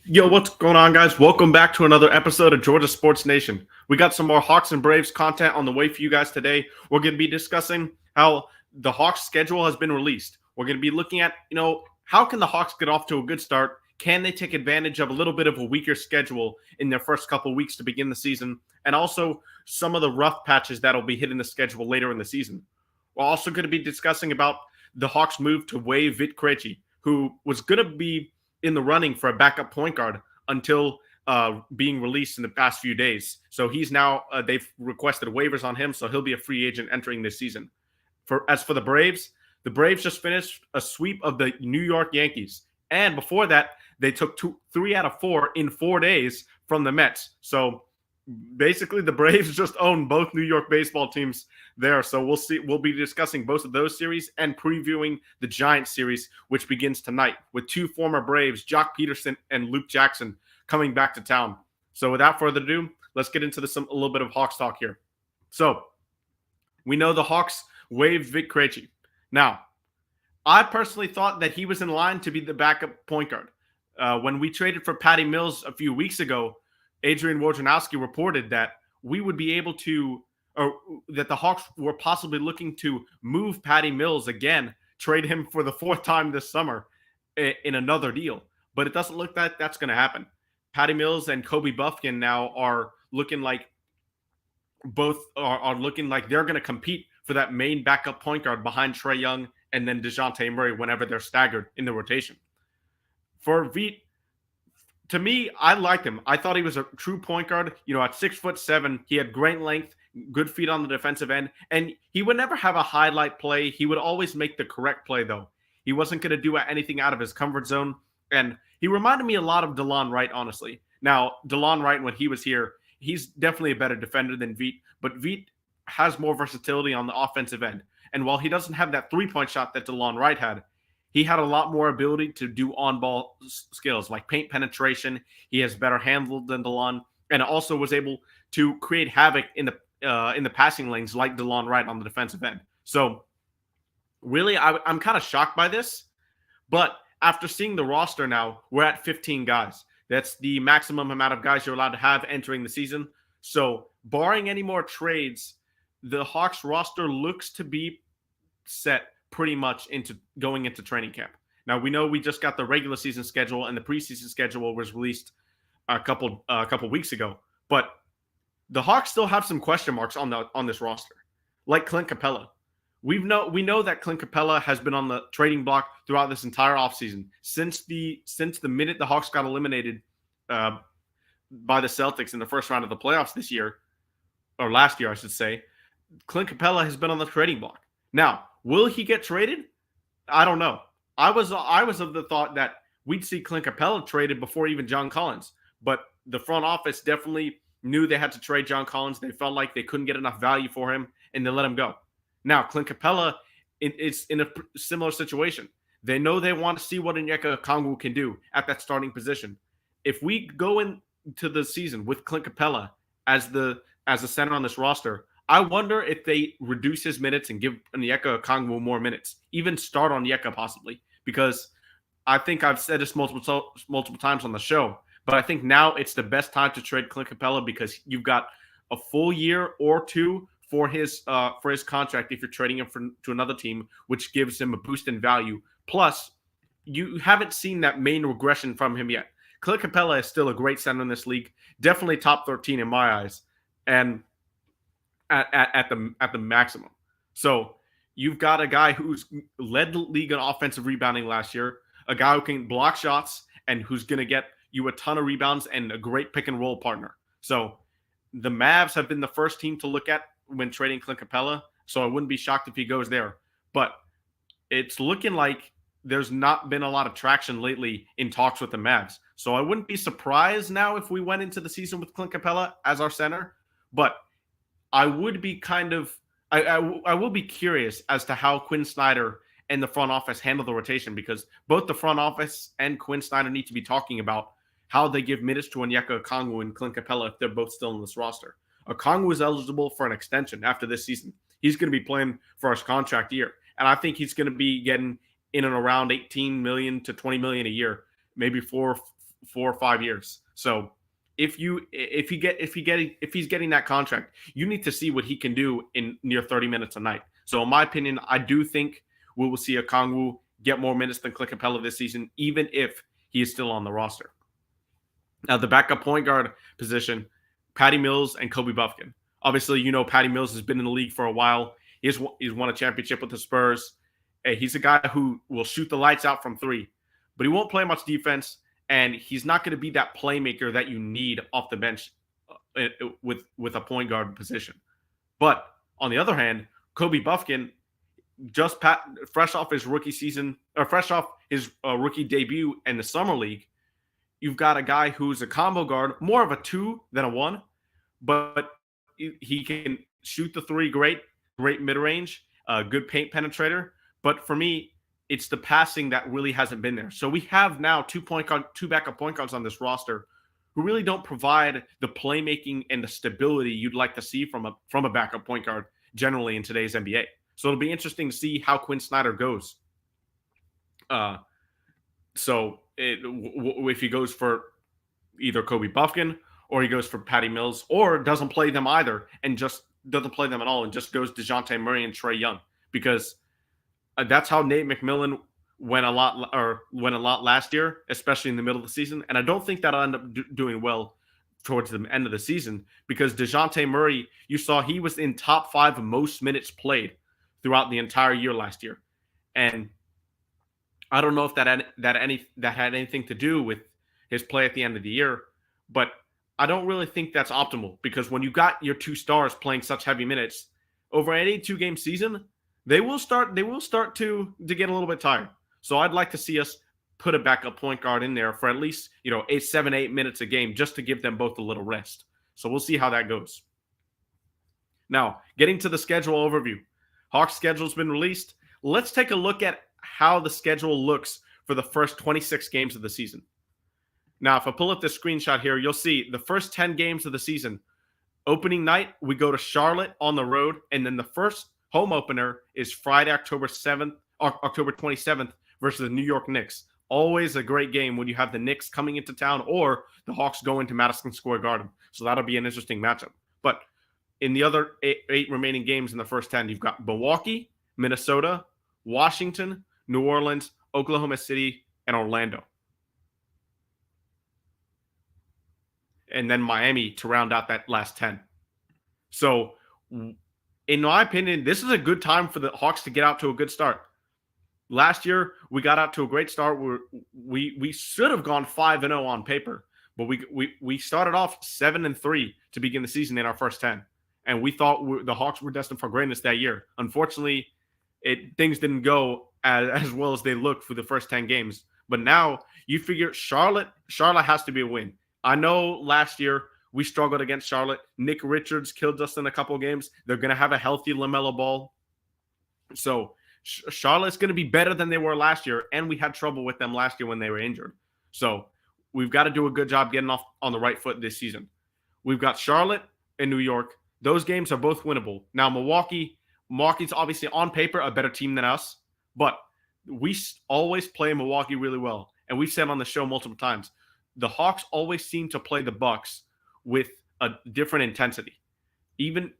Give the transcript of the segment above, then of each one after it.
Yo, what's going on, guys? Welcome back to another episode of Georgia Sports Nation. We got some more Hawks and Braves content on the way for you guys today. We're going to be discussing how the Hawks schedule has been released. We're going to be looking at, how can the Hawks get off to a good start? Can they take advantage of a little bit of a weaker schedule in their first couple weeks to begin the season? And also some of the rough patches that'll be hitting the schedule later in the season. We're also going to be discussing about the Hawks' move to waive Vit Krejci, who was going to be in the running for a backup point guard until being released in the past few days. So he's now they've requested waivers on him, so he'll be a free agent entering this season. As for the Braves just finished a sweep of the New York Yankees, and before that they took 3 out of 4 in 4 days from the Mets. So basically the Braves just own both New York baseball teams there. So we'll be discussing both of those series and previewing the Giants series, which begins tonight with 2 former Braves, Jock Peterson and Luke Jackson, coming back to town. So without further ado, let's get into a little bit of Hawks talk here. So we know the Hawks waived Vit Krejci. Now, I personally thought that he was in line to be the backup point guard. When we traded for Patty Mills a few weeks ago, Adrian Wojnarowski reported that we would be able to, or that the Hawks were possibly looking to move Patty Mills again, trade him for the 4th time this summer in another deal. But it doesn't look like that's going to happen. Patty Mills and Kobe Buffkin now are looking like both are looking like they're going to compete for that main backup point guard behind Trae Young and then DeJounte Murray whenever they're staggered in the rotation. For Vit, to me, I liked him. I thought he was a true point guard. At 6'7", he had great length, good feet on the defensive end, and he would never have a highlight play. He would always make the correct play, though. He wasn't going to do anything out of his comfort zone, and he reminded me a lot of DeLon Wright, honestly. Now, DeLon Wright, when he was here, he's definitely a better defender than Vit, but Vit has more versatility on the offensive end. And while he doesn't have that three-point shot that DeLon Wright had, he had a lot more ability to do on-ball skills like paint penetration. He has better handle than DeLon, and also was able to create havoc in the passing lanes like DeLon Wright on the defensive end. So really, I'm kind of shocked by this. But after seeing the roster now, we're at 15 guys. That's the maximum amount of guys you're allowed to have entering the season. So barring any more trades, the Hawks roster looks to be set pretty much into going into training camp. Now, we know we just got the regular season schedule, and the preseason schedule was released a couple weeks ago. But the Hawks still have some question marks on this roster, like Clint Capella. We know that Clint Capella has been on the trading block throughout this entire offseason. Since the minute the Hawks got eliminated by the Celtics in the first round of the playoffs this year, or last year, I should say, Clint Capella has been on the trading block. Now, will he get traded? I don't know. I was of the thought that we'd see Clint Capella traded before even John Collins, but the front office definitely knew they had to trade John Collins. They felt like they couldn't get enough value for him, and they let him go. Now, Clint Capella is in a similar situation. They know they want to see what Onyeka Okongwu can do at that starting position. If we go into the season with Clint Capella as the center on this roster, I wonder if they reduce his minutes and give Onyeka Okongwu more minutes, even start Onyeka possibly, because I think I've said this multiple times on the show, but I think now it's the best time to trade Clint Capella because you've got a full year or 2 for his contract if you're trading him to another team, which gives him a boost in value. Plus, you haven't seen that main regression from him yet. Clint Capella is still a great center in this league, definitely top 13 in my eyes, and at the maximum. So you've got a guy who's led the league in offensive rebounding last year, a guy who can block shots and who's going to get you a ton of rebounds and a great pick and roll partner. So the Mavs have been the first team to look at when trading Clint Capella, so I wouldn't be shocked if he goes there. But it's looking like there's not been a lot of traction lately in talks with the Mavs. So I wouldn't be surprised now if we went into the season with Clint Capella as our center. But I would be I will be curious as to how Quinn Snyder and the front office handle the rotation, because both the front office and Quinn Snyder need to be talking about how they give minutes to Onyeka Okongwu and Clint Capella if they're both still in this roster. Okongwu is eligible for an extension after this season. He's going to be playing for his contract year, and I think he's going to be getting in and around $18 million to $20 million a year, maybe 4 4 or 5 years. So if he's getting that contract, you need to see what he can do in near 30 minutes a night. So in my opinion, I do think we will see Okongwu get more minutes than Clint Capella this season, even if he is still on the roster. Now, the backup point guard position, Patty Mills and Kobe Buffkin. Obviously, Patty Mills has been in the league for a while. He's won a championship with the Spurs. He's a guy who will shoot the lights out from three, but he won't play much defense, and he's not going to be that playmaker that you need off the bench with a point guard position. But on the other hand, Kobe Buffkin, fresh off his rookie season, or fresh off his rookie debut in the summer league, you've got a guy who's a combo guard, more of a 2 than a 1, but he can shoot the 3 great mid-range, good paint penetrator. But for me, it's the passing that really hasn't been there. So we have now two backup point guards on this roster who really don't provide the playmaking and the stability you'd like to see from a backup point guard generally in today's NBA. So it'll be interesting to see how Quinn Snyder goes. If he goes for either Kobe Buffkin or he goes for Patty Mills, or doesn't play them either and just doesn't play them at all and just goes DeJounte Murray and Trae Young, because that's how Nate McMillan went a lot last year, especially in the middle of the season. And I don't think that'll end up doing well towards the end of the season, because DeJounte Murray, you saw he was in top 5 of most minutes played throughout the entire year last year. And I don't know if that had anything to do with his play at the end of the year, but I don't really think that's optimal, because when you got your 2 stars playing such heavy minutes over an 82-game season, they will start to get a little bit tired. So I'd like to see us put a backup point guard in there for at least 8 minutes a game, just to give them both a little rest. So we'll see how that goes. Now, getting to the schedule overview. Hawks schedule's been released. Let's take a look at how the schedule looks for the first 26 games of the season. Now, if I pull up this screenshot here, you'll see the first 10 games of the season. Opening night, we go to Charlotte on the road, and then the first home opener is Friday, October 27th versus the New York Knicks. Always a great game when you have the Knicks coming into town or the Hawks going to Madison Square Garden. So that'll be an interesting matchup. But in the other eight remaining games in the first 10, you've got Milwaukee, Minnesota, Washington, New Orleans, Oklahoma City, and Orlando. And then Miami to round out that last 10. So, in my opinion, this is a good time for the Hawks to get out to a good start. Last year, we got out to a great start. We should have gone 5-0 on paper, but we started off 7-3 to begin the season in our first 10. And we thought the Hawks were destined for greatness that year. Unfortunately, things didn't go as well as they looked for the first 10 games. But now you figure Charlotte has to be a win. I know last year we struggled against Charlotte. Nick Richards killed us in a couple of games. They're going to have a healthy LaMelo Ball. So Charlotte's going to be better than they were last year, and we had trouble with them last year when they were injured. So we've got to do a good job getting off on the right foot this season. We've got Charlotte and New York. Those games are both winnable. Now, Milwaukee's obviously on paper a better team than us, but we always play Milwaukee really well. And we've said on the show multiple times, the Hawks always seem to play the Bucks with a different intensity. Even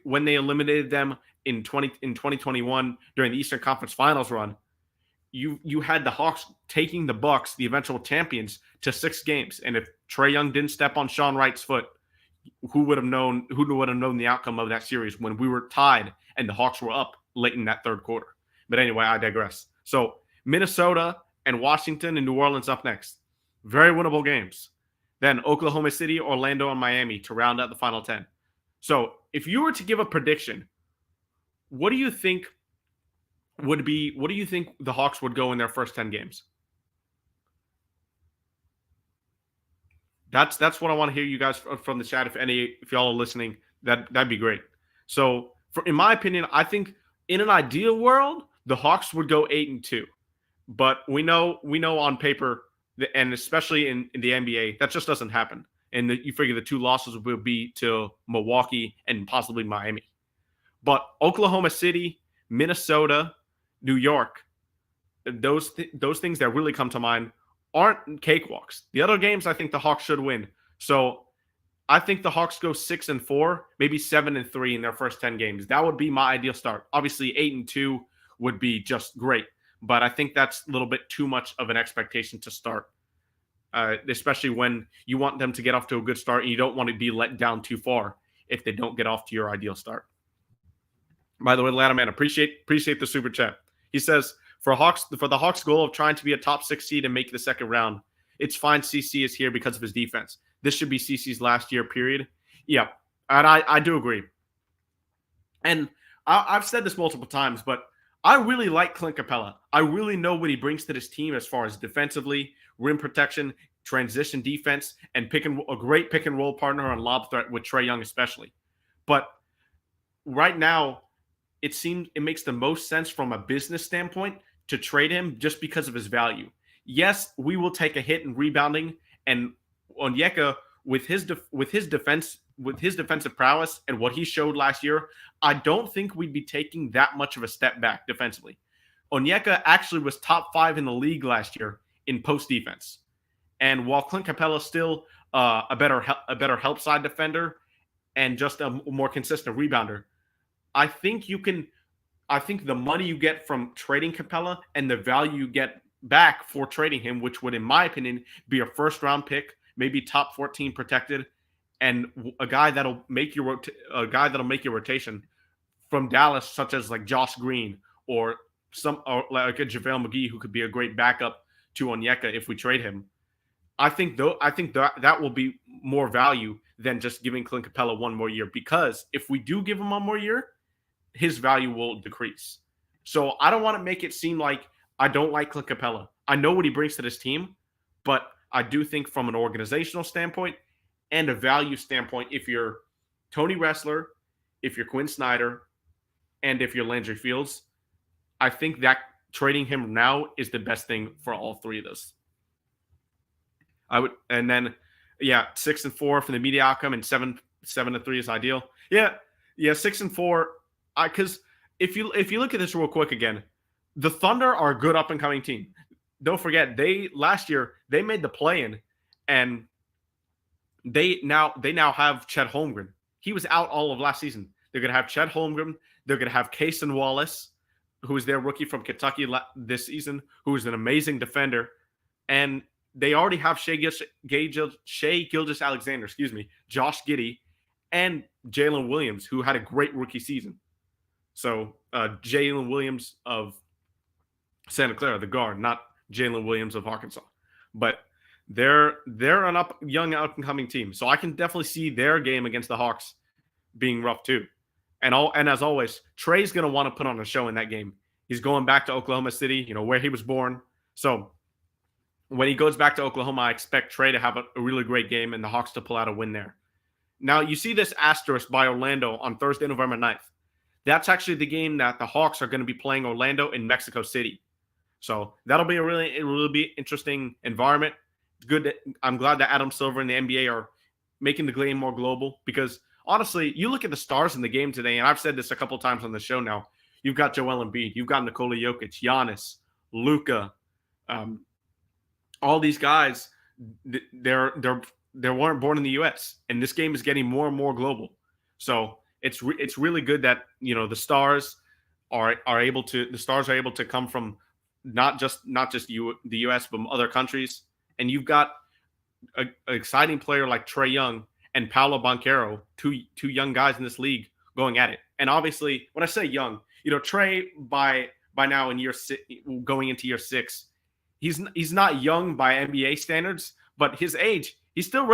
when they eliminated them in 2021 during the Eastern Conference Finals run, you had the Hawks taking the Bucks, the eventual champions, to 6 games. And if Trae Young didn't step on Sean Wright's foot, who would have known the outcome of that series when we were tied and the Hawks were up late in that third quarter? But anyway, I digress. So Minnesota and Washington and New Orleans up next. Very winnable games. Then Oklahoma City, Orlando, and Miami to round out the final 10. So if you were to give a prediction, what do you think the Hawks would go in their first 10 games? That's what I want to hear you guys from the chat. If y'all are listening, that'd be great. So in my opinion, I think in an ideal world, the Hawks would go 8-2. But we know on paper, and especially in the NBA, that just doesn't happen. And you figure the 2 losses will be to Milwaukee and possibly Miami. But Oklahoma City, Minnesota, New York, those things that really come to mind aren't cakewalks. The other games I think the Hawks should win. So I think the Hawks go 6-4, maybe 7-3 in their first 10 games. That would be my ideal start. Obviously, 8-2 would be just great, but I think that's a little bit too much of an expectation to start, especially when you want them to get off to a good start and you don't want to be let down too far if they don't get off to your ideal start. By the way, Ladderman, appreciate the super chat. He says, for the Hawks' goal of trying to be a top 6 seed and make the second round, it's fine CC is here because of his defense. This should be CC's last year, period. Yeah, and I do agree. And I've said this multiple times, but I really like Clint Capella. I really know what he brings to this team as far as defensively, rim protection, transition defense, and a great pick and roll partner on lob threat with Trae Young especially. But right now, it seems it makes the most sense from a business standpoint to trade him just because of his value. Yes, we will take a hit in rebounding, and Onyeka with his defensive prowess and what he showed last year, I don't think we'd be taking that much of a step back defensively. Onyeka actually was top 5 in the league last year in post defense, and while Clint Capella is still a better help side defender and just a more consistent rebounder, I think the money you get from trading Capella and the value you get back for trading him, which would, in my opinion, be a first-round pick, maybe top 14 protected, and a guy that'll make your rotation from Dallas, such as like Josh Green or like a JaVale McGee, who could be a great backup to Onyeka if we trade him. I think that will be more value than just giving Clint Capella one more year, because if we do give him one more year, his value will decrease. So I don't want to make it seem like I don't like Clint Capella. I know what he brings to this team, but I do think from an organizational standpoint and a value standpoint, if you're Tony Ressler, if you're Quinn Snyder, and if you're Landry Fields, I think that trading him now is the best thing for all three of those. I would, and then 6-4 for the media outcome, and 7-3 is ideal. Yeah, 6-4. Because if you look at this real quick again, the Thunder are a good up and coming team. Don't forget, last year they made the play-in, and they now have Chet Holmgren. He was out all of last season. They're gonna have Chet Holmgren. They're gonna have Cason Wallace, who is their rookie from Kentucky this season, who is an amazing defender, and they already have Shai Gilgeous-Alexander, Josh Giddey, and Jalen Williams, who had a great rookie season. So Jalen Williams of Santa Clara, the guard, not Jalen Williams of Arkansas. But they're an young up-and-coming team. So I can definitely see their game against the Hawks being rough too. And as always, Trey's going to want to put on a show in that game. He's going back to Oklahoma City, where he was born. So when he goes back to Oklahoma, I expect Trey to have a really great game and the Hawks to pull out a win there. Now, you see this asterisk by Orlando on Thursday, November 9th. That's actually the game that the Hawks are going to be playing Orlando in Mexico City. So that'll be a really interesting environment. Good. I'm glad that Adam Silver and the NBA are making the game more global, because honestly, you look at the stars in the game today, and I've said this a couple times on the show now. You've got Joel Embiid, you've got Nikola Jokic, Giannis, Luka, all these guys. They weren't born in the U.S., and this game is getting more and more global. So it's really good that the stars are able to come from not just the U.S. but other countries, and you've got an exciting player like Trae Young and Paolo Banchero, two young guys in this league going at it. And obviously, when I say young, Trae by now in going into year 6, he's not young by NBA standards, but his age, he's still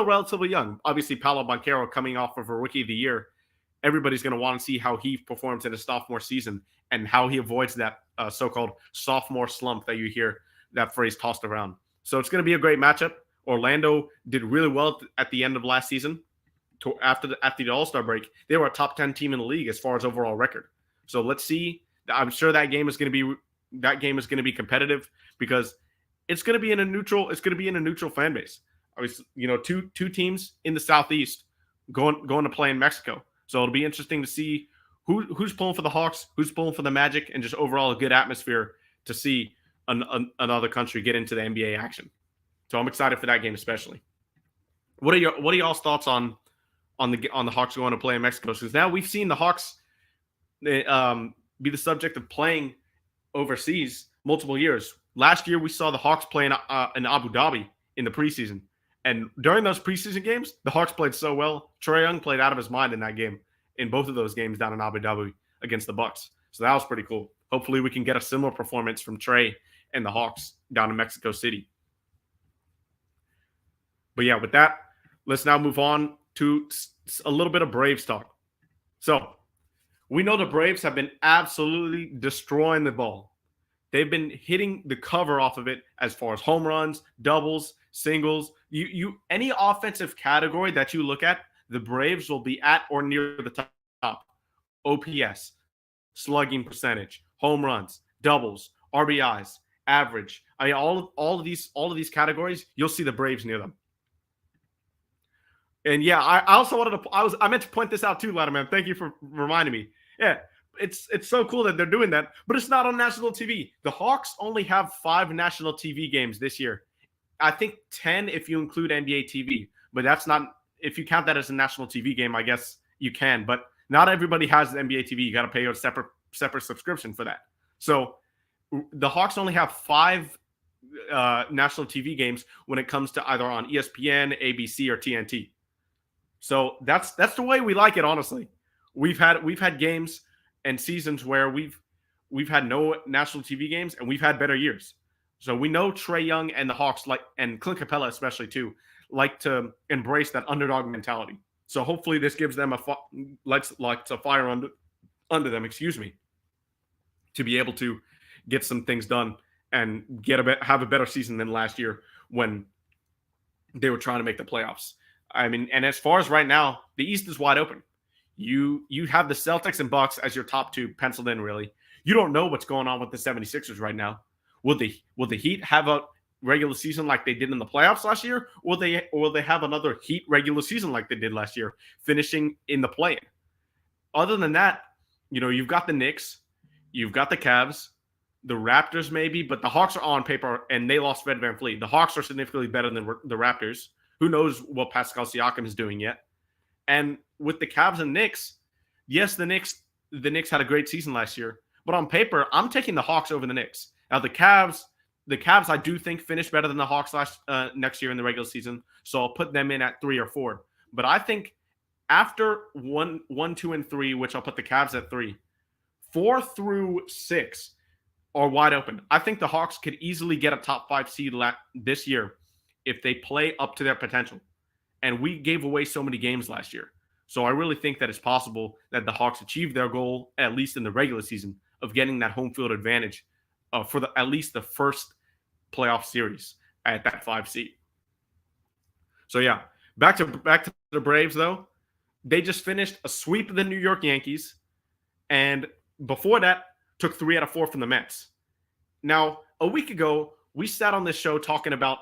relatively young. Obviously, Paolo Banchero coming off of a Rookie of the Year, everybody's going to want to see how he performs in his sophomore season and how he avoids that so-called sophomore slump that you hear that phrase tossed around. So it's going to be a great matchup. Orlando did really well at the end of last season. After the All-Star break, they were a top 10 team in the league as far as overall record. So let's see. I'm sure that game is going to be competitive, because it's going to be in a neutral. It's going to be in a neutral fan base. Two teams in the Southeast going to play in Mexico. So it'll be interesting to see who's pulling for the Hawks, who's pulling for the Magic, and just overall a good atmosphere to see another country get into the NBA action. So I'm excited for that game especially. What are y'all's thoughts on the Hawks going to play in Mexico? Because now we've seen the Hawks be the subject of playing overseas multiple years. Last year we saw the Hawks play in Abu Dhabi in the preseason, and during those preseason games, the Hawks played so well. Trae Young played out of his mind in that game, in both of those games down in Abu Dhabi against the Bucks. So that was pretty cool. Hopefully we can get a similar performance from Trae and the Hawks down in Mexico City. But yeah, with that, let's now move on to a little bit of Braves talk. So we know the Braves have been absolutely destroying the ball. They've been hitting the cover off of it as far as home runs, doubles, singles. You any offensive category that you look at, the Braves will be at or near the top. OPS, slugging percentage, home runs, doubles, RBIs, average. I mean, all of these categories, you'll see the Braves near them. And yeah, I also wanted to. I meant to point this out too, Latimer. Thank you for reminding me. Yeah, it's so cool that they're doing that, but it's not on national TV. The Hawks only have 5 national TV games this year. I think 10 if you include NBA TV, but that's not. If you count that as a national TV game, I guess you can. But not everybody has NBA TV. You got to pay a separate subscription for that. So the Hawks only have 5 national TV games when it comes to either on ESPN, ABC, or TNT. So that's the way we like it, honestly. We've had games and seasons where we've had no national TV games and we've had better years. So we know Trae Young and the Hawks and Clint Capella especially too like to embrace that underdog mentality. So hopefully this gives them lights a fire under them, to be able to get some things done and have a better season than last year when they were trying to make the playoffs. I mean, and as far as right now, the East is wide open. You have the Celtics and Bucks as your top 2 penciled in, really. You don't know what's going on with the 76ers right now. Will the Heat have a regular season like they did in the playoffs last year? Or will they have another Heat regular season like they did last year, finishing in the play-in? Other than that, you've got the Knicks, you've got the Cavs, the Raptors maybe, but the Hawks are on paper, and they lost Fred VanVleet. The Hawks are significantly better than the Raptors. Who knows what Pascal Siakam is doing yet? And with the Cavs and Knicks, yes, the Knicks had a great season last year, but on paper, I'm taking the Hawks over the Knicks. Now the Cavs I do think finish better than the Hawks next year in the regular season, so I'll put them in at 3 or 4. But I think after 1, 2, and 3, which I'll put the Cavs at 3, 4 through 6 are wide open. I think the Hawks could easily get a top 5 seed this year if they play up to their potential. And we gave away so many games last year. So I really think that it's possible that the Hawks achieve their goal, at least in the regular season, of getting that home field advantage for at least the first playoff series at that 5 seed. So yeah, back to the Braves though. They just finished a sweep of the New York Yankees, and before that, took 3 out of 4 from the Mets. Now, a week ago, we sat on this show talking about,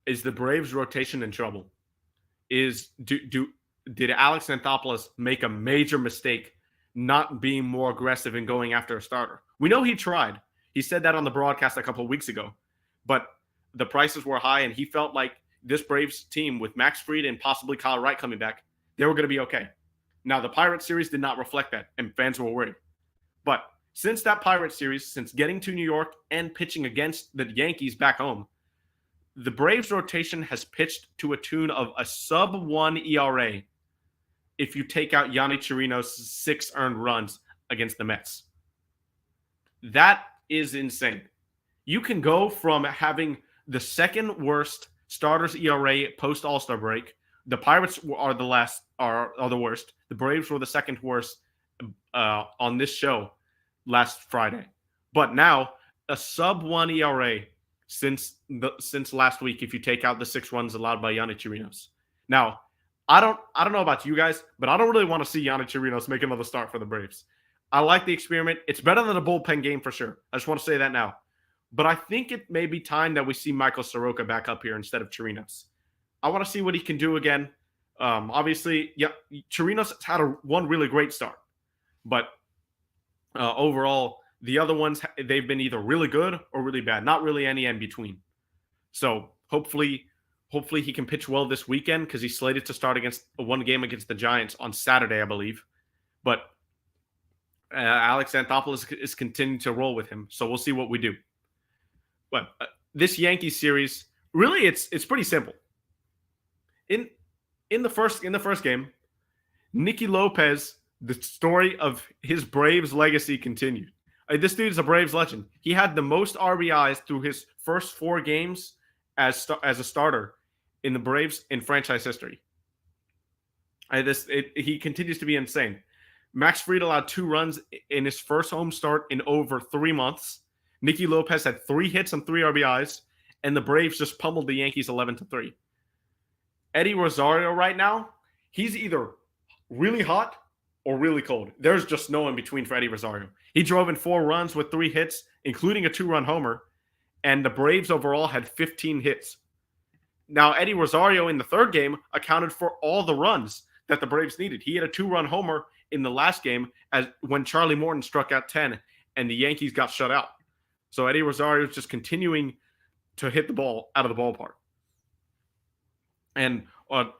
is the Braves rotation in trouble? Did Alex Anthopoulos make a major mistake not being more aggressive and going after a starter? We know he tried. He said that on the broadcast a couple of weeks ago, but the prices were high, and he felt like this Braves team with Max Fried and possibly Kyle Wright coming back, they were going to be okay. Now, the Pirates series did not reflect that, and fans were worried. But since that Pirates series, since getting to New York and pitching against the Yankees back home, the Braves rotation has pitched to a tune of a sub-1 ERA if you take out Yonny Chirinos' 6 earned runs against the Mets. That is insane. You can go from having the second worst starters ERA post All-Star break. The Pirates are the worst. The Braves were the second worst on this show last Friday. But now a sub-1 ERA since last week if you take out the 6 runs allowed by Yonny Chirinos. Now, I don't know about you guys, but I don't really want to see Yonny Chirinos make another start for the Braves. I like the experiment. It's better than a bullpen game for sure. I just want to say that now. But I think it may be time that we see Michael Soroka back up here instead of Chirinos. I want to see what he can do again. Obviously, yeah, Chirinos had one really great start. But overall, The other ones, they've been either really good or really bad. Not really any in between. So hopefully he can pitch well this weekend because he's slated to start against one game against the Giants on Saturday, I believe. But Alex Anthopoulos is continuing to roll with him, so we'll see what we do. But this Yankees series, really, it's pretty simple. In the first game, Nicky Lopez, the story of his Braves legacy continued. This dude's a Braves legend. He had the most RBIs through his first 4 games as a starter in the Braves in franchise history. He continues to be insane. Max Fried allowed 2 runs in his first home start in over 3 months. Nicky Lopez had 3 hits and 3 RBIs, and the Braves just pummeled the Yankees 11-3. Eddie Rosario right now, he's either really hot or really cold. There's just no in between for Eddie Rosario. He drove in 4 runs with 3 hits, including a 2-run homer, and the Braves overall had 15 hits. Now, Eddie Rosario in the third game accounted for all the runs that the Braves needed. He had a 2-run homer in the last game when Charlie Morton struck out 10 and the Yankees got shut out. So Eddie Rosario is just continuing to hit the ball out of the ballpark. And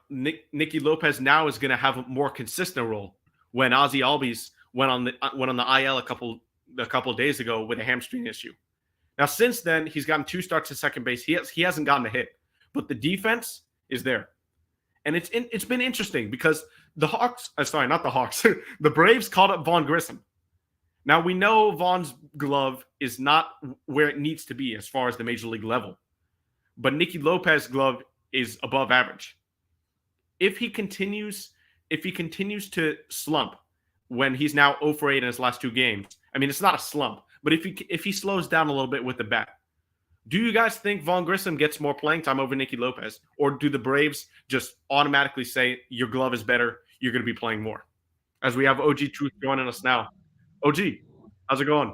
Nicky Lopez now is going to have a more consistent role when Ozzie Albies went on the IL a couple of days ago with a hamstring issue. Now, since then, he's gotten 2 starts at second base. He hasn't gotten a hit, but the defense is there. And it's been interesting because the Braves called up Vaughn Grissom. Now, we know Vaughn's glove is not where it needs to be as far as the major league level, but Nicky Lopez's glove is above average. If he continues to slump when he's now 0 for 8 in his last 2 games, I mean, it's not a slump, but if he slows down a little bit with the bat, do you guys think Vaughn Grissom gets more playing time over Nicky Lopez? Or do the Braves just automatically say, your glove is better, you're going to be playing more? As we have OG Truth joining us now. OG, how's it going?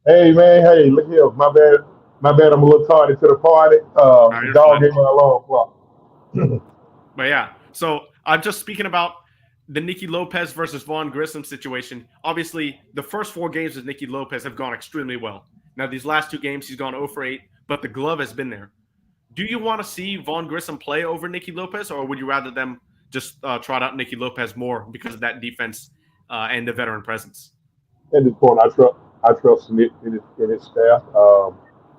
Hey man, hey, look here. My bad. I'm a little tardy to the party. The dog gave me a long clock. But yeah, so I'm just speaking about the Nicky Lopez versus Vaughn Grissom situation. Obviously, the first 4 games with Nicky Lopez have gone extremely well. Now, these last 2 games, he's gone 0 for 8, but the glove has been there. Do you want to see Vaughn Grissom play over Nicky Lopez, or would you rather them just trot out Nicky Lopez more because of that defense and the veteran presence? At this point, I trust in his staff.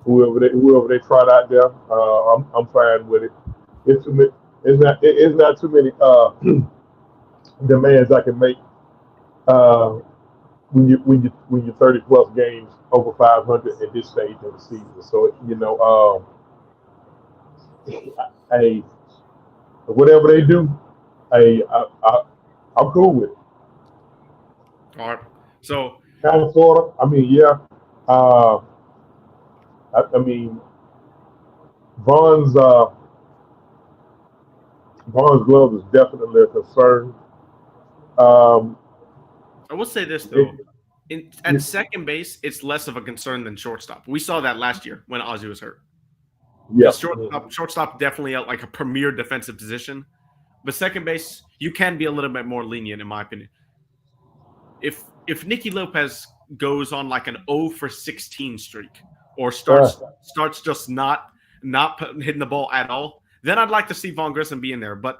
Whoever they trot out there, I'm fine with it. It's not too many demands I can make when you're 30 plus games over 500 at this stage of the season. So hey, whatever they do, hey, I'm cool with it. All right. So kind of, sort of. I mean, yeah. I mean, Vaughn's glove is definitely a concern. I will say this though. At second base, it's less of a concern than shortstop. We saw that last year when Ozzie was hurt. Yeah, shortstop definitely like a premier defensive position, but second base you can be a little bit more lenient in my opinion. If Nicky Lopez goes on like an 0 for 16 streak or starts just not hitting the ball at all, then I'd like to see Vaughn Grissom be in there. But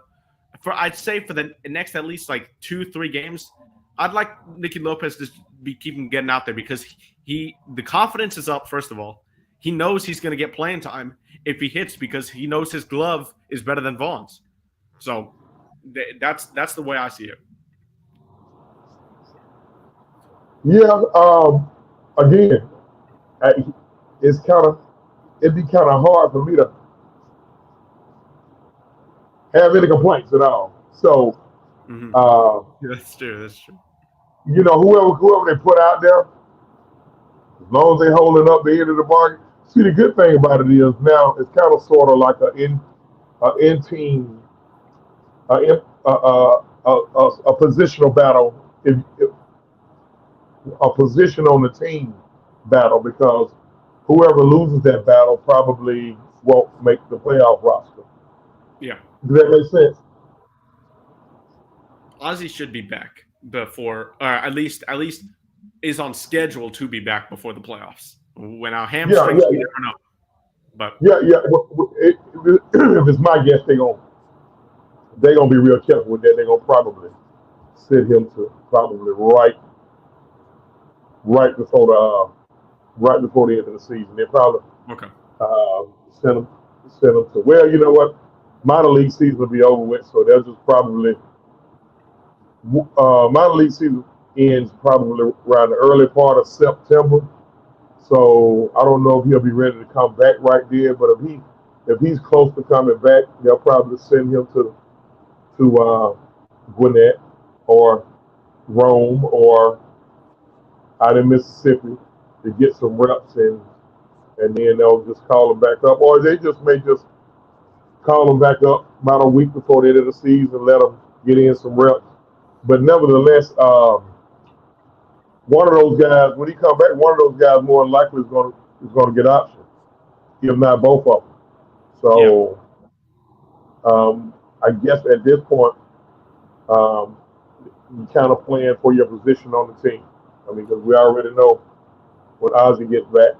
I'd say for the next at least like 2-3 games, I'd like Nicky Lopez to be keeping getting out there because the confidence is up. First of all, he knows he's going to get playing time if he hits because he knows his glove is better than Vaughn's. So that's the way I see it. Yeah. Again, it'd be kind of hard for me to have any complaints at all. So, that's true. Whoever they put out there, as long as they holding up the end of the bargain. See, the good thing about it is now it's kind of sort of like a team, a positional battle. If a position on the team battle because whoever loses that battle probably won't make the playoff roster. Yeah. Does that make sense? Ozzie should be back before, or at least is on schedule to be back before the playoffs. When our Yeah, hamstrings, yeah, we yeah, never know. But yeah. If it's my guess, they gonna be real careful with that. They're gonna probably send him to probably right before the end of the season. They probably okay, uh, send him to. Well, you know what? Minor league season will be over with, so they'll just probably minor league season ends probably around the early part of September. So I don't know if he'll be ready to come back right there, but if he's close to coming back, they'll probably send him to Gwinnett or Rome or out in Mississippi to get some reps and then they'll just call him back up, or they just may just call him back up about a week before the end of the season, let him get in some reps. But nevertheless, one of those guys, when he come back, one of those guys more than likely is going to get options, if not both of them. yeah, So I guess at this point, um, you kind of plan for your position on the team. I mean, because we already know when Ozzy gets back,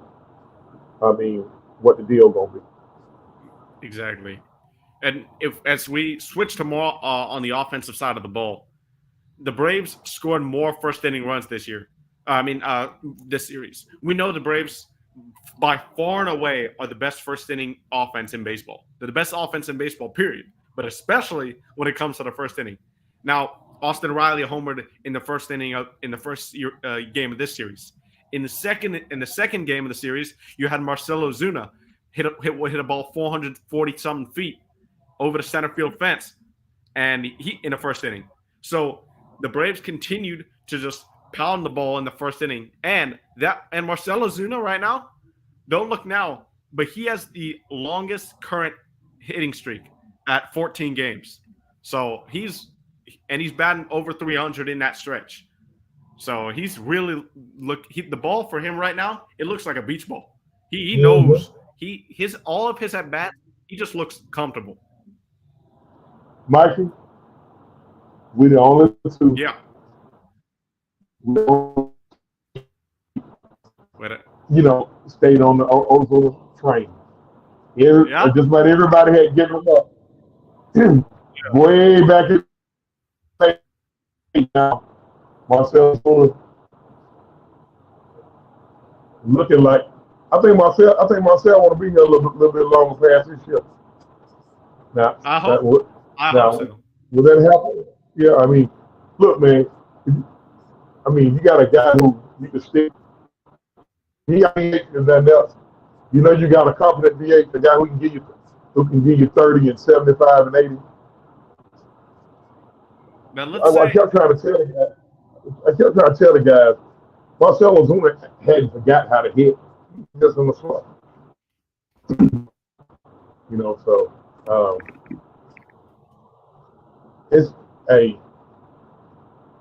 I mean, what the deal gonna be. exactly. And if as we switch to more on the offensive side of the ball, the Braves scored more first inning runs this year. This series. We know the Braves by far and away are the best first inning offense in baseball. They're the best offense in baseball, period. But especially when it comes to the first inning. Now, Austin Riley homered in the first inning in the first game of this series. In the second game of the series, you had Marcelo Zuna hit a ball 440 something feet over the center field fence, and he in the first inning. So the Braves continued to just pound the ball in the first inning, and Marcelo Zuna right now, don't look now, but he has the longest current hitting streak at 14 games. So he's batting over 300 in that stretch. So he's really the ball for him right now. It looks like a beach ball. He Mm-hmm. knows his all of his at bats. He just looks comfortable. Mikey, we the only two. Yeah. With it. Stayed on the Ozone train. Yeah. Just about everybody had given up way back in the day now. Marcel looking like I think Marcel want to be here a little bit longer past his shift. Now I that hope. would I hope now so. will that happen? Yeah, I mean, look, man. I mean, you got a guy who you can stick. He ain't nothing else. You got a confident DH, a guy who can give you 30 and 75 and 80. Now let's I say, kept trying to tell the guys. I kept trying to tell the guys. Marcelo Zuna hadn't forgot how to hit. Just in the slump. So it's a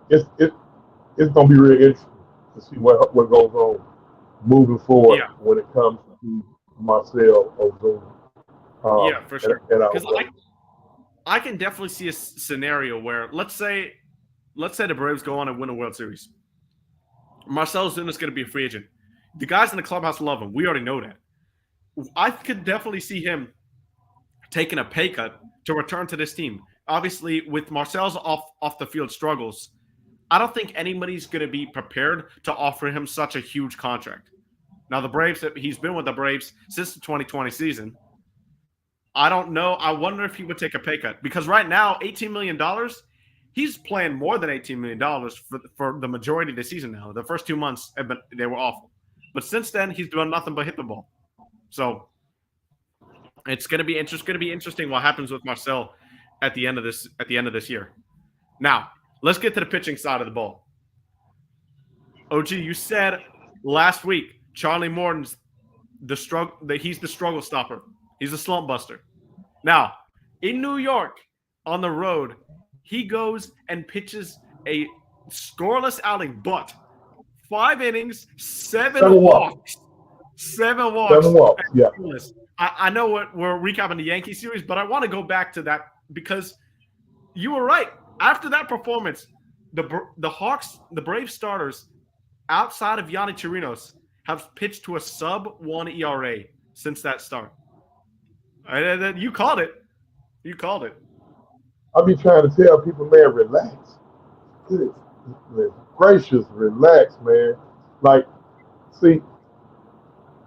it's it's gonna be really interesting to see what goes on moving forward yeah, when it comes to Marcel Ozuna. yeah, for And, sure. and Because I can definitely see a scenario where let's say the Braves go on and win a World Series. Marcelo Zuna is going to be a free agent. The guys in the clubhouse love him. We already know that. I could definitely see him taking a pay cut to return to this team. Obviously, with Marcel's off the field struggles, I don't think anybody's going to be prepared to offer him such a huge contract. Now, the Braves, he's been with the Braves since the 2020 season. I don't know. I wonder if he would take a pay cut because right now, $18 million, he's playing more than $18 million for the majority of the season now. The first 2 months, they were awful. But since then, he's doing nothing but hit the ball. So it's going to be interesting what happens with Marcel at the end of this year. Now, let's get to the pitching side of the ball. OG, you said last week Charlie Morton's he's the struggle stopper. He's a slump buster. Now, in New York, on the road, he goes and pitches a scoreless outing, but 5 innings, seven seven walks, walks. 7 seven walks. walks. Yeah, I know what we're recapping the Yankee series, but I want to go back to that because you were right. After that performance, the Braves starters outside of Yanni Chirinos, have pitched to a sub-1 ERA since that start. You called it. You called it. I be trying to tell people, man, relax. Good gracious, relax, man. Like, see,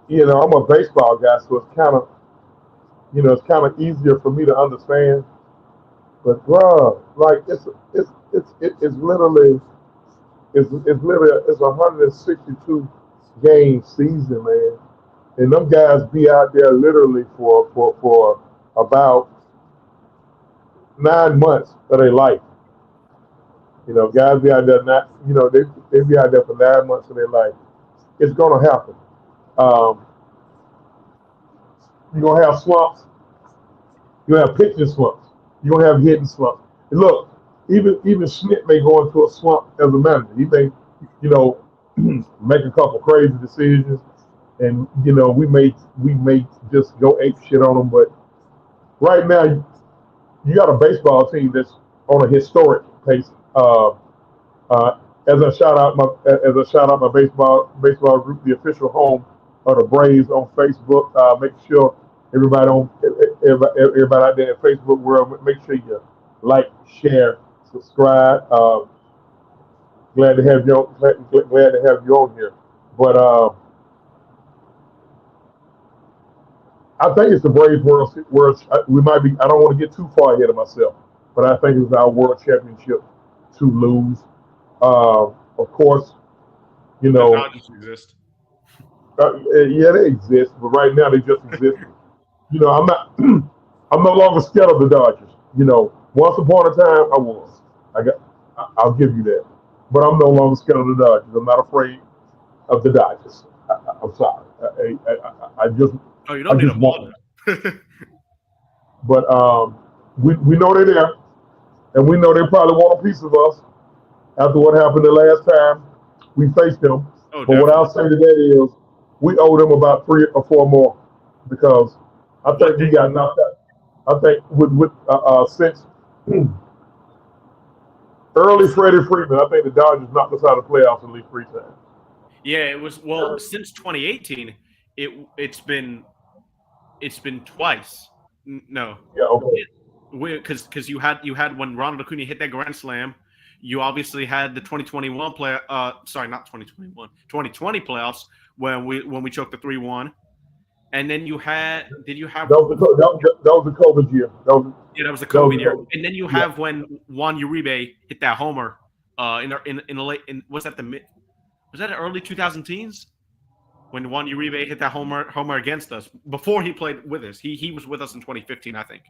I'm a baseball guy, so it's kind of easier for me to understand. But bro, like it's literally it's 162 game season, man, and them guys be out there literally for about 9 months of their life. Guys be out there not, they be out there for 9 months of their life. It's gonna happen. Um, you're gonna have slumps. You're gonna have pitching slumps. You're gonna have hitting slumps. And look, even Schmidt may go into a slump as a manager. He may, you know, make a couple crazy decisions, and we may just go ape shit on him. But right now, you got a baseball team that's on a historic pace. As I shout out my baseball group, the official home of the Braves on Facebook. Make sure everybody out there in Facebook world, make sure you like, share, subscribe. Glad to have you on here. But I think it's the Braves world. We might be. I don't want to get too far ahead of myself, but I think it's our world championship to lose. Of course, The Dodgers exist. yeah, they exist, but right now they just exist. I'm not. I'm no longer scared of the Dodgers. Once upon a time I was. I'll give you that, but I'm no longer scared of the Dodgers. I'm not afraid of the Dodgers. I'm sorry. I just. Oh, you don't need a ball. But we know they're there, and we know they probably want a piece of us after what happened the last time we faced them. Oh, but what I'll say to that is, we owe them about 3 or 4 more, because I think we got knocked out. I think since early Freddie Freeman, I think the Dodgers knocked us out of the playoffs at least 3 times. Yeah, it was since 2018. It's been twice. No. Yeah. Okay. Because you had when Ronald Acuna hit that grand slam. You obviously had the 2021 sorry, not 2021, 2020 playoffs when we choked the 3-1, and then you had. Did you have? That was the COVID year. That was the COVID year, and then you have when Juan Uribe hit that homer in the late. Was that the early 2010s when Juan Uribe hit that homer against us before he played with us? He was with us in 2015, I think.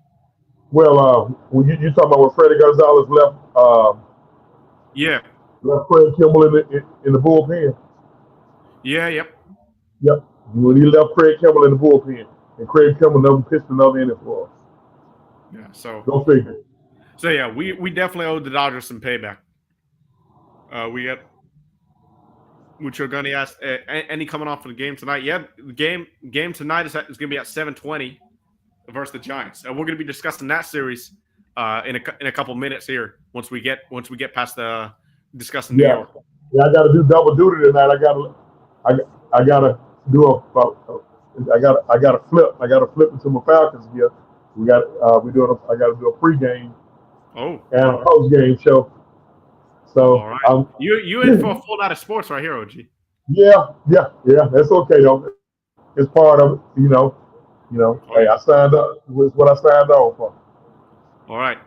Well, when you talking about when Freddie Gonzalez left. Yeah. Left Craig Kimball in the bullpen. Yeah. Yep. Yep. When he left Craig Kimball in the bullpen, and Craig Kimball never pitched another inning for us. Yeah. So go figure. So yeah, we definitely owe the Dodgers some payback. Which you're going to ask any coming off of the game tonight? Yeah, the game tonight is going to be at 7:20 versus the Giants, and we're going to be discussing that series in a couple minutes here. Once we get past the discussing New York. Yeah, I got to do double duty tonight. I got to do I got to flip. I got to flip into my Falcons here. I got to do a pregame. Oh. And a postgame show. So all right. You in for a full night of sports right here, OG. Yeah. That's okay though. It's part of it. Hey, I signed up. It's what I signed on for. All right.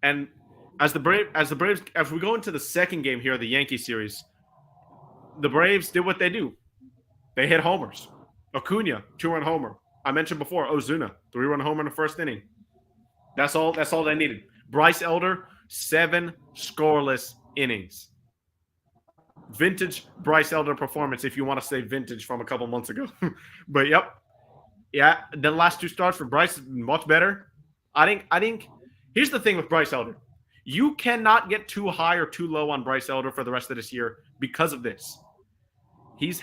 And as the Braves, as we go into the second game here of the Yankee series, the Braves did what they do. They hit homers. Acuna, 2-run homer. I mentioned before, Ozuna, 3-run homer in the first inning. That's all they needed. Bryce Elder, 7 scoreless innings. Vintage Bryce Elder performance, if you want to say vintage from a couple months ago. But yep. Yeah, the last 2 starts for Bryce, much better. I think here's the thing with Bryce Elder. You cannot get too high or too low on Bryce Elder for the rest of this year because of this. He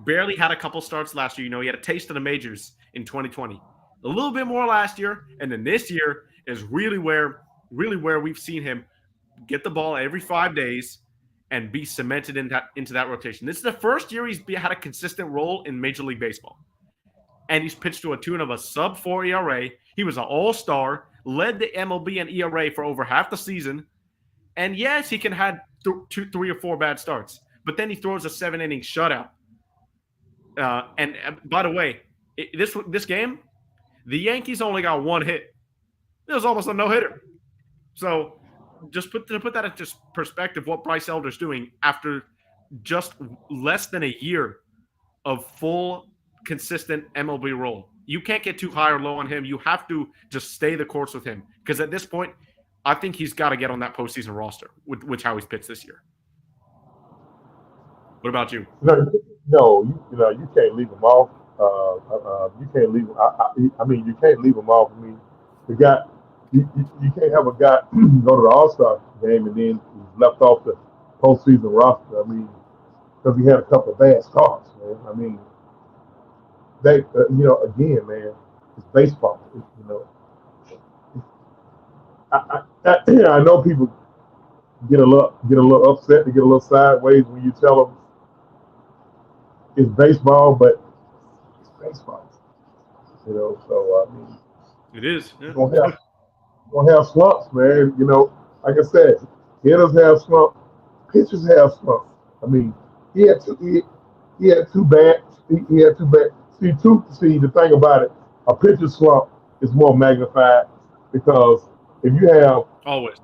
barely had a couple starts last year. He had a taste of the majors in 2020. A little bit more last year, and then this year is really where we've seen him get the ball every 5 days and be cemented into that rotation. This is the first year he's had a consistent role in Major League Baseball. And he's pitched to a tune of a sub-4 ERA. He was an all-star, led the MLB and ERA for over half the season. And yes, he can have 3 or 4 bad starts. But then he throws a 7-inning shutout. And by the way, this game, the Yankees only got 1 hit. It was almost a no-hitter. So just to put that into perspective, what Bryce Elder's doing after just less than a year of full, consistent MLB role. You can't get too high or low on him. You have to just stay the course with him. Because at this point, I think he's got to get on that postseason roster with how he's pitched this year. What about you? No, you can't leave him off. You can't leave him. I mean, you can't leave him off. I mean, the guy. You can't have a guy go to the All-Star game and then he's left off the postseason roster. I mean, because he had a couple of bad starts, man. I mean, they, again, man, it's baseball. I know people get a little upset, they get a little sideways when you tell them it's baseball, but it's baseball. So I mean, it is. Yeah. Gonna have slumps, man. Like I said, hitters have slumps, pitchers have slumps. I mean, he had two bad. See, the thing about it, a pitcher slump is more magnified because if you have always,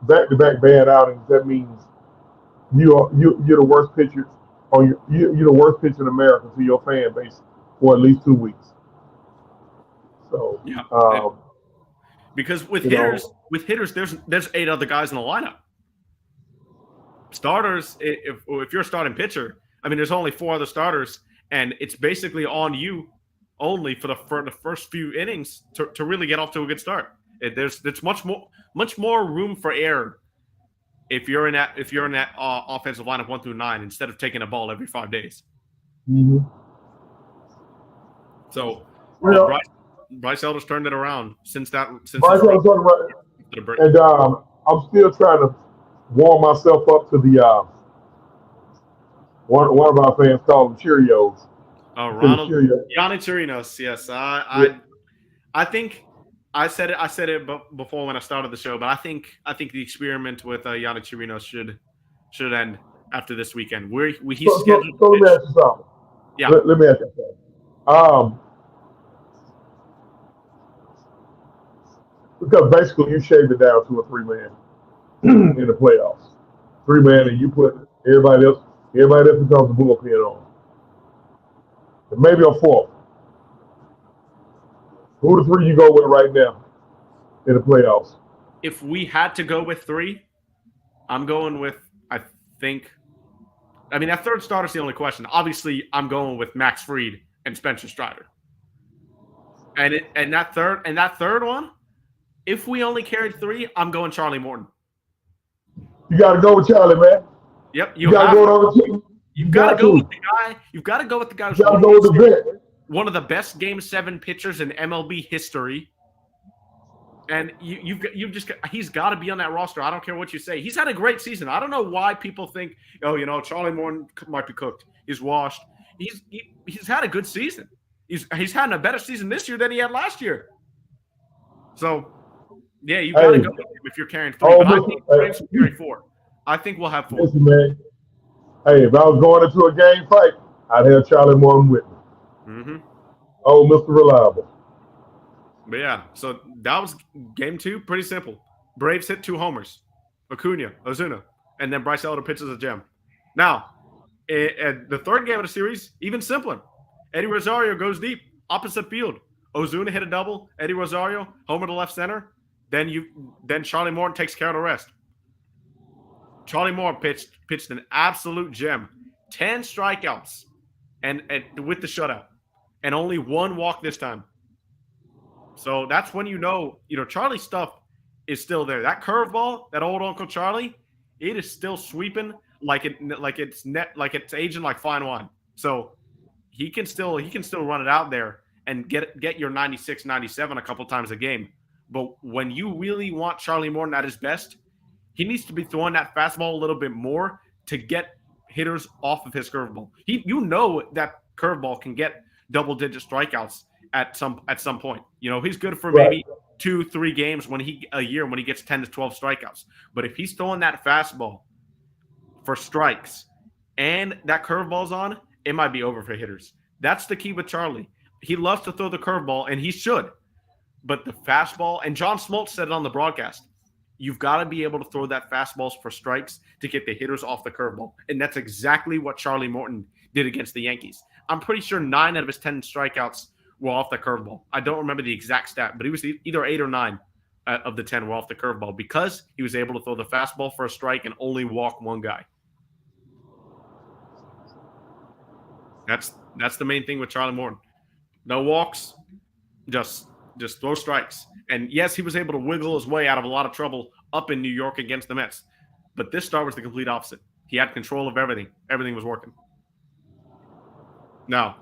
back-to-back bad outings, that means you're the worst pitcher you're the worst pitcher in America to your fan base for at least 2 weeks. So yeah. Because with hitters, there's 8 other guys in the lineup. Starters, if you're a starting pitcher, I mean, there's only 4 other starters, and it's basically on you only for the first few innings to really get off to a good start. There's much more room for error if you're in that offensive lineup 1 through 9 instead of taking a ball every 5 days. Mm-hmm. So, well, Bryce Elder's turned it around since Bryce Elder's turned around, and I'm still trying to warm myself up to the one of our fans called them Cheerios. Oh, Ronald Yanni Chirinos. Yes, I think I said it before when I started the show, but I think the experiment with Yanni Chirinos should end after this weekend. He's scheduled. So let me ask you something. Yeah. Let me ask you something. Because basically you shaved it down to a 3-man in the playoffs. 3-man, and you put everybody else becomes the bullpen on. And maybe a 4th. Who the 3 you go with right now in the playoffs? If we had to go with 3, I'm going with, that third starter's the only question. Obviously, I'm going with Max Fried and Spencer Strider. And that third one, if we only carried 3, I'm going Charlie Morton. You got to go with Charlie, man. Yep, you got to go with the team. You've got to go with the guy. You've got to go with the guy who's one of the best Game 7 pitchers in MLB history. And he's got to be on that roster. I don't care what you say. He's had a great season. I don't know why people think, Charlie Morton might be cooked. He's washed. He's had a good season. He's had a better season this year than he had last year. So, yeah, you got to go with him if you're carrying 3. But I think Braves will carry 4. I think we'll have 4. Listen, man. Hey, if I was going into a game fight, I'd have Charlie Morton with me. Mm-hmm. Oh, Mr. Reliable. But yeah, so that was game 2. Pretty simple. Braves hit 2 homers. Ozuna, and then Bryce Elder pitches a gem. Now, the third game of the series, even simpler. Eddie Rosario goes deep, opposite field. Ozuna hit a double. Eddie Rosario, homer to left center. Then Charlie Morton takes care of the rest. Charlie Morton pitched an absolute gem. 10 strikeouts and with the shutout. And only 1 walk this time. So that's when Charlie's stuff is still there. That curveball, that old Uncle Charlie, it is still sweeping like it's aging like fine wine. So he can still run it out there and get your 96, 97 a couple times a game. But when you really want Charlie Morton at his best, he needs to be throwing that fastball a little bit more to get hitters off of his curveball. That curveball can get double-digit strikeouts at some point. He's good for maybe 2-3 games a year when he gets 10 to 12 strikeouts. But if he's throwing that fastball for strikes and that curveball's on, it might be over for hitters. That's the key with Charlie. He loves to throw the curveball, and he should. But the fastball, and John Smoltz said it on the broadcast, you've got to be able to throw that fastballs for strikes to get the hitters off the curveball. And that's exactly what Charlie Morton did against the Yankees. I'm pretty sure 9 out of his 10 strikeouts were off the curveball. I don't remember the exact stat, but he was either 8 or 9 of the 10 were off the curveball because he was able to throw the fastball for a strike and only walk one guy. That's the main thing with Charlie Morton. No walks, just throw strikes. And yes, he was able to wiggle his way out of a lot of trouble up in New York against the Mets. But this start was the complete opposite. He had control of everything. Everything was working. Now,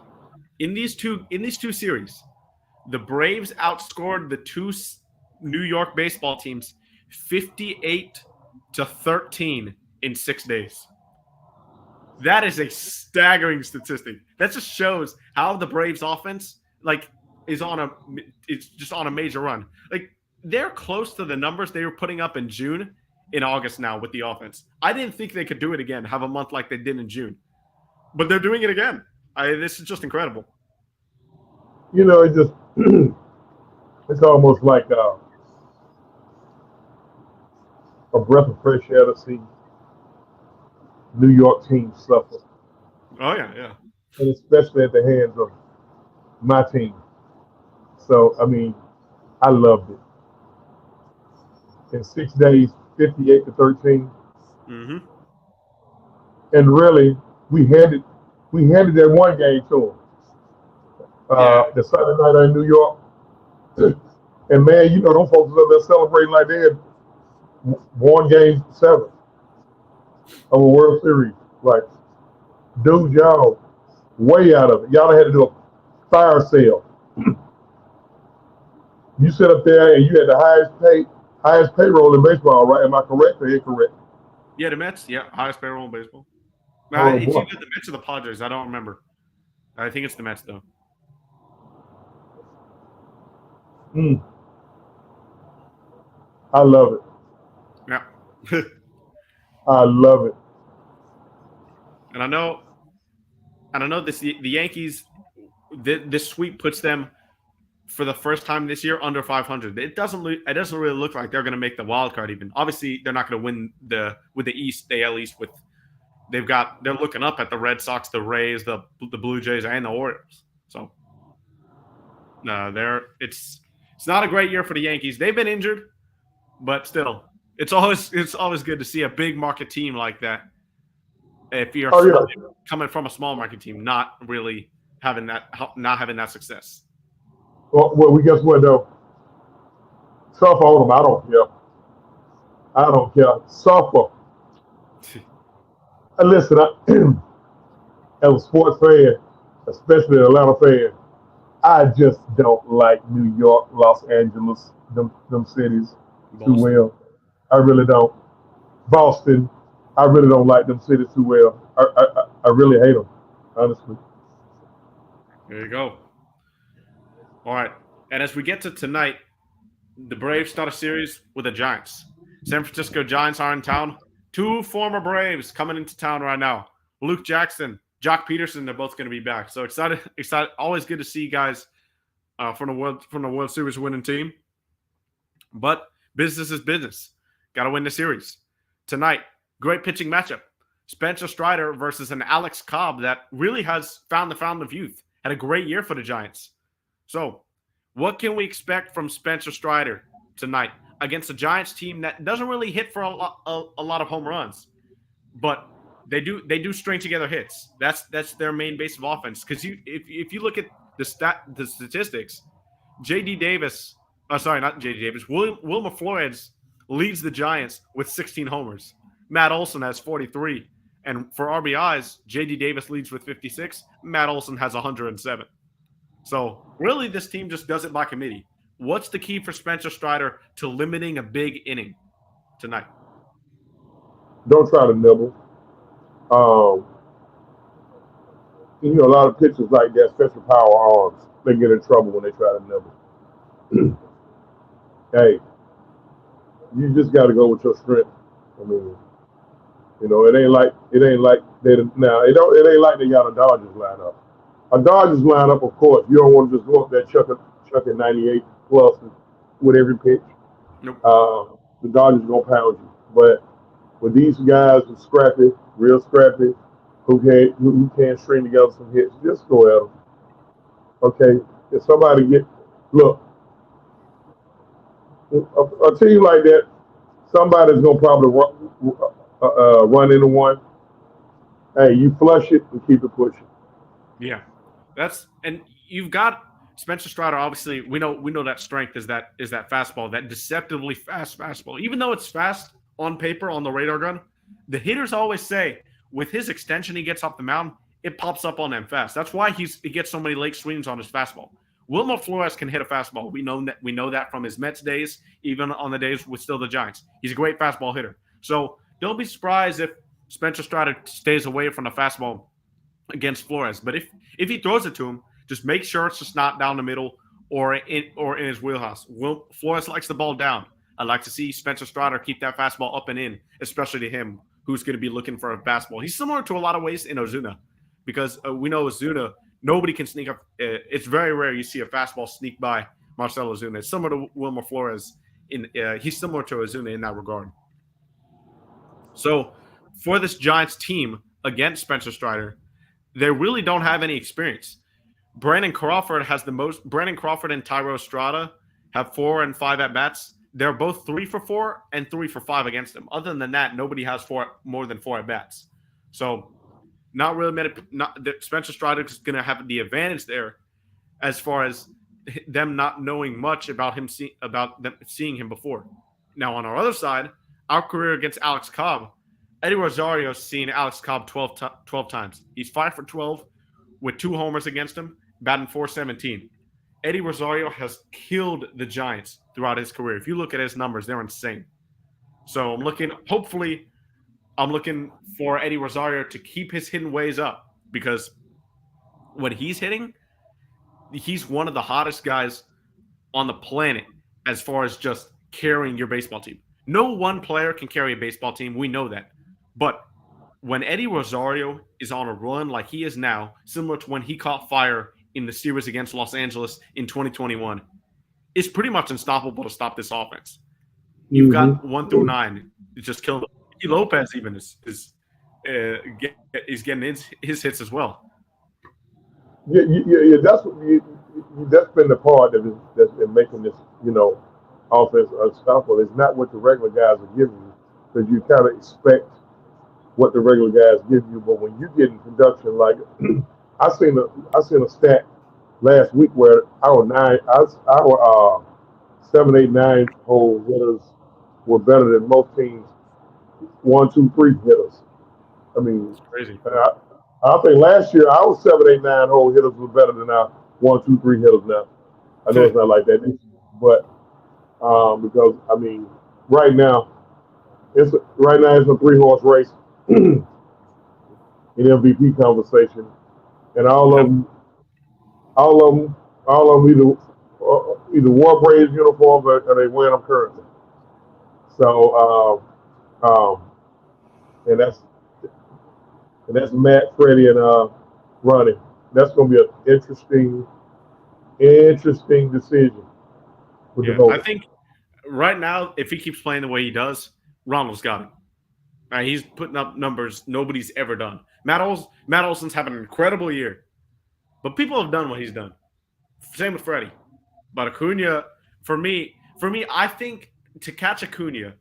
in these two series, the Braves outscored the two New York baseball teams 58-13 in 6 days. That is a staggering statistic. That just shows how the Braves offense is just on a major run. They're close to the numbers they were putting up in August now with the offense. I didn't think they could do it again, have a month like they did in June. But they're doing it again. This is just incredible. It's almost like a breath of fresh air to see New York teams suffer. Oh, yeah. And especially at the hands of my team. So, I loved it. In 6 days, 58-13. Mm-hmm. And really, we handed that one game to them. The Sunday night in New York. And man, those folks up there celebrating like they had won game 7 of a World Series. Like, dude, y'all way out of it. Y'all had to do a fire sale. You sit up there and you had the highest payroll in baseball, right? Am I correct or incorrect? Yeah, the Mets. Yeah, highest payroll in baseball. Oh, it's either the Mets or the Padres. I don't remember. I think it's the Mets, though. I love it. Yeah. I love it. And I know the Yankees, this sweep puts them for the first time this year under 500. It doesn't really look like they're going to make the wild card even. Obviously, they're not going to win with the East, the AL East. They're looking up at the Red Sox, the Rays, the Blue Jays, and the Orioles. So it's not a great year for the Yankees. They've been injured, but still, it's always good to see a big market team like that. If you're coming from a small market team, not really having that success. Well, we guess what though? Suffer on them. I don't care. Suffer. Listen, as a sports fan, especially an Atlanta fan, I just don't like New York, Los Angeles, them cities too well. I really don't. Boston, I really don't like them cities too well. I really hate them, honestly. There you go. All right. And as we get to tonight, the Braves start a series with the Giants. San Francisco Giants are in town. 2 former Braves coming into town right now. Luke Jackson, Jock Peterson, they're both going to be back. So excited. Always good to see guys from the World Series winning team. But business is business. Got to win the series. Tonight, great pitching matchup. Spencer Strider versus an Alex Cobb that really has found the fountain of youth. Had a great year for the Giants. So, what can we expect from Spencer Strider tonight against a Giants team that doesn't really hit for a lot of home runs, but they do string together hits. That's their main base of offense. Because if you look at the statistics, Wilmer Flores leads the Giants with 16 homers. Matt Olson has 43. And for RBIs, J.D. Davis leads with 56. Matt Olson has 107. So really, this team just does it by committee. What's the key for Spencer Strider to limiting a big inning tonight? Don't try to nibble. Um, a lot of pitchers like that, special power arms, they get in trouble when they try to nibble. Hey, you just got to go with your strength. I mean, it ain't like they now. It ain't like they got a Dodgers lineup. A Dodgers lineup, of course, you don't want to just go up there chucking 98 plus with every pitch. Nope. The Dodgers gonna pound you. But with these guys who scrappy, real scrappy, who can't string together some hits, just go at them. Okay, if somebody look a team like that, somebody's gonna probably run into one. Hey, you flush it and keep it pushing. Yeah, and you've got Spencer Strider. Obviously, we know that strength is that fastball, that deceptively fast fastball. Even though it's fast on paper on the radar gun, the hitters always say with his extension he gets off the mound, it pops up on them fast. That's why he gets so many late swings on his fastball. Wilmer Flores can hit a fastball. We know that from his Mets days, even on the days with still the Giants. He's a great fastball hitter. So don't be surprised if Spencer Strider stays away from the fastball against Flores. But if he throws it to him, just make sure it's just not down the middle or in his wheelhouse. Flores likes the ball down. I'd like to see Spencer Strider keep that fastball up and in, especially to him, who's going to be looking for a fastball. He's similar to a lot of ways in Ozuna, because we know Ozuna, nobody can sneak up. It's very rare you see a fastball sneak by Marcell Ozuna. It's similar to Wilmer Flores. He's similar to Ozuna in that regard. So for this Giants team against Spencer Strider, they really don't have any experience. Brandon Crawford has the most. Brandon Crawford and Tyro Estrada have 4 and 5 at bats. They're both 3 for 4 and 3 for 5 against them. Other than that, nobody has more than 4 at bats. So, not really. Spencer Strider is going to have the advantage there, as far as them not knowing much about him, about them seeing him before. Now, on our other side, our career against Alex Cobb, Eddie Rosario's seen Alex Cobb 12 times. He's 5 for 12 with 2 homers against him, batting .417. Eddie Rosario has killed the Giants throughout his career. If you look at his numbers, they're insane. So I'm looking for Eddie Rosario to keep his hidden ways up, because when he's hitting, he's one of the hottest guys on the planet as far as just carrying your baseball team. No one player can carry a baseball team. We know that. But when Eddie Rosario is on a run like he is now, similar to when he caught fire in the series against Los Angeles in 2021, it's pretty much unstoppable to stop this offense. You've got 1 through 9. It's just killing. Ricky Lopez even is getting his hits as well. Yeah. That's been the part that's been making this, offense unstoppable. It's not what the regular guys are giving you, because you kind of expect what the regular guys give you. But when you get in production, like I seen a stat last week where our 7, 8, 9 hole hitters were better than most teams 1, 2, 3 hitters. I mean, it's crazy. I think last year our 7, 8, 9 hole hitters were better than our 1, 2, 3 hitters now. I know it's not like that, but because I mean, right now it's a 3-horse race in MVP conversation, and all of them either wore Braves uniforms or they wear them currently. So and that's Matt, Freddie, and Ronnie. That's going to be an interesting decision. I think right now, if he keeps playing the way he does, Ronald's got him. He's putting up numbers nobody's ever done. Matt Olson's having an incredible year, but people have done what he's done. Same with Freddie. But Acuna, for me, I think to catch Acuna,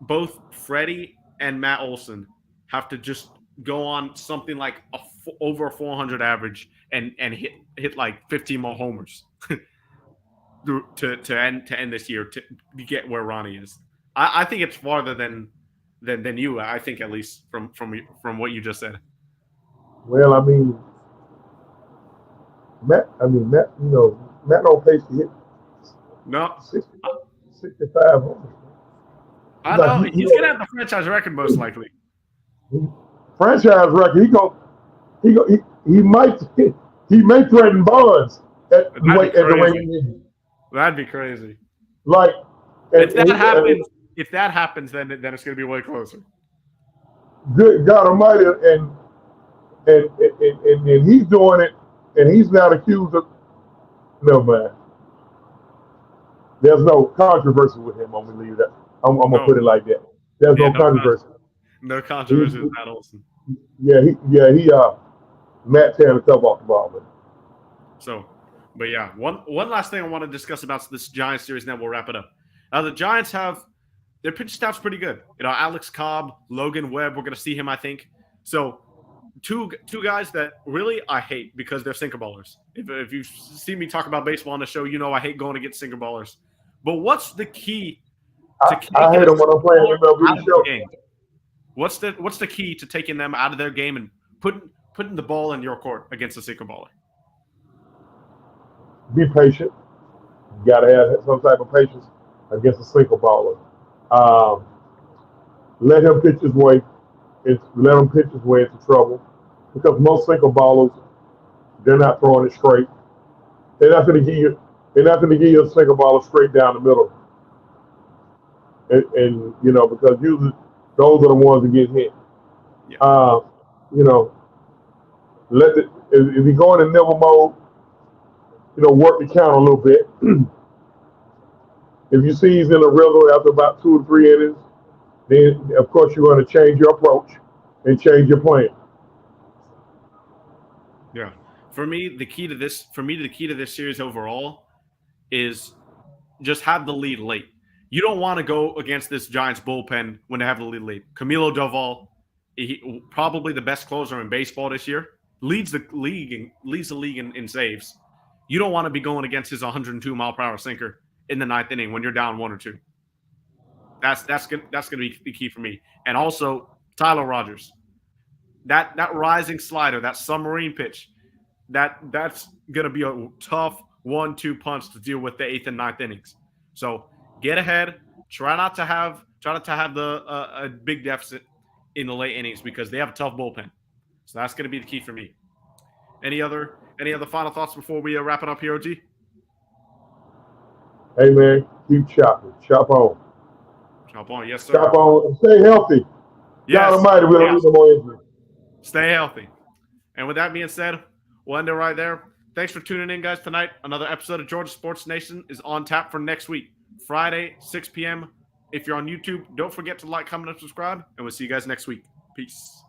both Freddie and Matt Olson have to just go on something like over a 400 average and hit like 15 more homers to end this year to get where Ronnie is. I think it's farther than you. I think, at least from what you just said. Well, I mean, Matt don't pace to hit No, 65 homers. I Like know he's gonna have the franchise record most likely. franchise record. He might he may threaten Bonds at That'd be the way crazy. he is. That'd be crazy. Like If that happens, then it's gonna be way closer. good God Almighty, and he's doing it, and he's not accused of. No man, there's no controversy with him. I'm gonna leave that. I'm gonna put it like that. There's no controversy. No controversy with Matt Olson. He Matt tearing the cover off the ball, man. So, but yeah, one last thing I want to discuss about this Giants series, and then we'll wrap it up. The Giants have their pitch staff's pretty good. Alex Cobb, Logan Webb, we're going to see him, I think. So, two guys that really I hate because they're sinker ballers. If you see me talk about baseball on the show, I hate going against sinker ballers. But what's the key to I hate them when I'm playing MLB show. Game? What's the key to taking them out of their game and putting the ball in your court against a sinker baller? Be patient. You got to have some type of patience against a sinker baller. Let him pitch his way. Let him pitch his way into trouble, because most sinker ballers, they're not throwing it straight. They're not going to give you a sinker baller straight down the middle. And because usually those are the ones that get hit. Yeah. If you go in nibble mode, work the count a little bit. If you see he's in a rhythm after about 2 or 3 innings, then of course you're going to change your approach and change your plan. Yeah. For me, the key to this series overall is just have the lead late. You don't want to go against this Giants bullpen when they have the lead late. Camilo Doval, probably the best closer in baseball this year, leads the league in saves. You don't want to be going against his 102-mile-per-hour sinker in the 9th inning when you're down 1 or 2. That's gonna be the key for me. And also Tyler Rogers, that rising slider, that submarine pitch, that's gonna be a tough 1-2 punch to deal with the 8th and 9th innings. So get ahead. Try not to have a big deficit in the late innings because they have a tough bullpen. So that's gonna be the key for me. Any other final thoughts before we wrap it up here, OG? Hey man, keep chopping. Chop on. Chop on, yes, sir. Chop on and stay healthy. Yes. God Almighty, we don't need no more injury. Stay healthy. And with that being said, we'll end it right there. Thanks for tuning in, guys, tonight. Another episode of Georgia Sports Nation is on tap for next week, Friday, 6 p.m. If you're on YouTube, don't forget to like, comment, and subscribe, and we'll see you guys next week. Peace.